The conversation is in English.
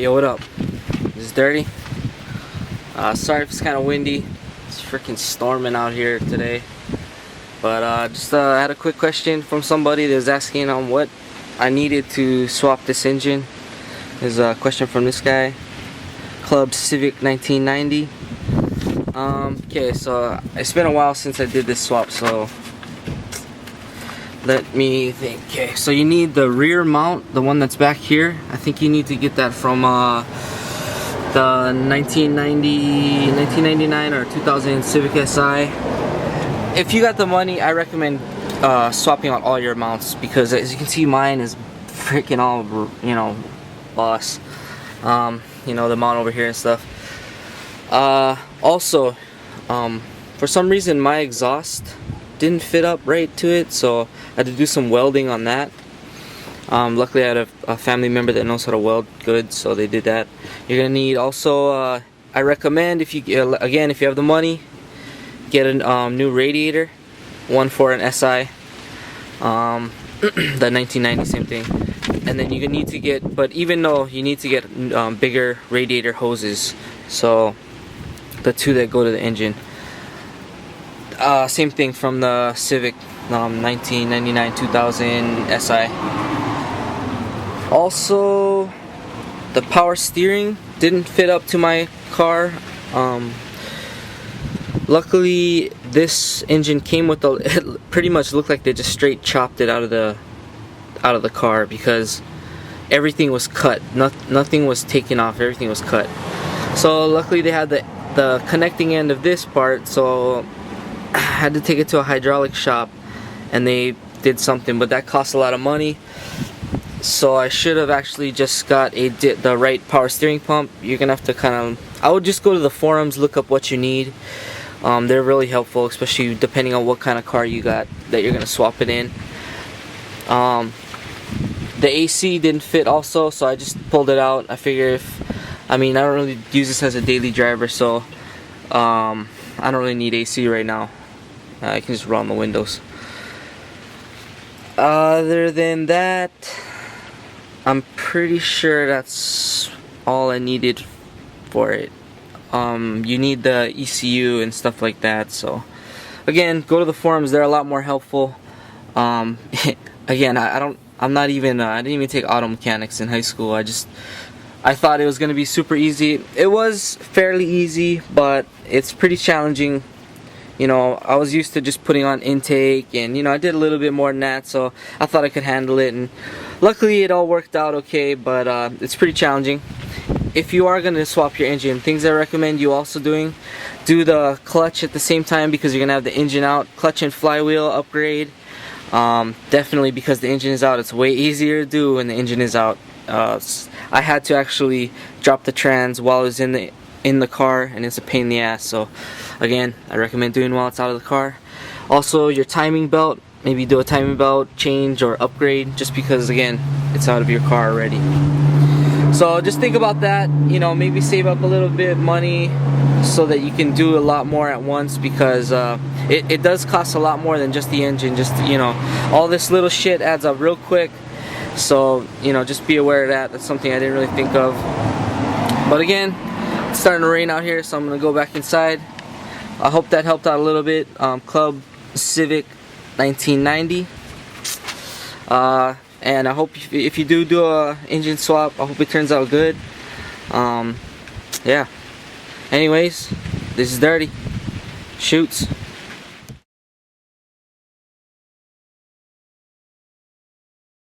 Yo, what up? This is Dirty. Sorry if it's kind of windy. It's freaking storming out here today. But just had a quick question from somebody that was asking on what I needed to swap this engine. There's a question from this guy, Club Civic 1990. Okay, so it's been a while since I did this swap, so let me think. Okay, so you need the rear mount, the one that's back here. I think you need to get that from the 1999 or 2000 Civic Si. If you got the money, I recommend swapping out all your mounts, because as you can see, mine is freaking all, you know, boss. You know, the mount over here and stuff. Also, for some reason my exhaust didn't fit up right to it, so I had to do some welding on that. Luckily I had a family member that knows how to weld good, so they did that. You're gonna need also, I recommend, if you if you have the money, get a new radiator, one for an SI, the 1990, same thing. And then you need to get, but even though you need to get bigger radiator hoses, so the two that go to the engine. Same thing from the Civic 1999-2000 Si. Also, the power steering didn't fit up to my car. Luckily, this engine came with it pretty much looked like they just straight chopped it out of the car, because everything was cut. Nothing was taken off. Everything was cut. So luckily they had the connecting end of this part, so I had to take it to a hydraulic shop and they did something, but that cost a lot of money. So I should have actually just got the right power steering pump. You're gonna have to I would just go to the forums, look up what you need. They're really helpful, especially depending on what kind of car you got that you're gonna swap it in. The AC didn't fit also, so I just pulled it out. I figure I don't really use this as a daily driver, so I don't really need AC right now. I can just run the windows. Other than that, I'm pretty sure that's all I needed for it. You need the ECU and stuff like that, so again, go to the forums. They're a lot more helpful. Again, I didn't even take auto mechanics in high school. I thought it was going to be super easy. It was fairly easy, but it's pretty challenging. You know, I was used to just putting on intake, and you know, I did a little bit more than that, so I thought I could handle it, and luckily it all worked out okay, but it's pretty challenging. If you are going to swap your engine, things I recommend you also do the clutch at the same time, because you're going to have the engine out. Clutch and flywheel upgrade. Definitely, because the engine is out, it's way easier to do when the engine is out. I had to actually drop the trans while I was in the car, and it's a pain in the ass. So again, I recommend doing while it's out of the car. Also, your timing belt, maybe do a timing belt change or upgrade, just because again, it's out of your car already. So just think about that. You know, maybe save up a little bit of money so that you can do a lot more at once, because it does cost a lot more than just the engine. Just, you know, all this little shit adds up real quick. So, you know, just be aware of that. That's something I didn't really think of. But again, it's starting to rain out here, so I'm going to go back inside. I hope that helped out a little bit. Club Civic 1990. And I hope if you do a engine swap, I hope it turns out good. Yeah. Anyways, this is Dirty. Shoots.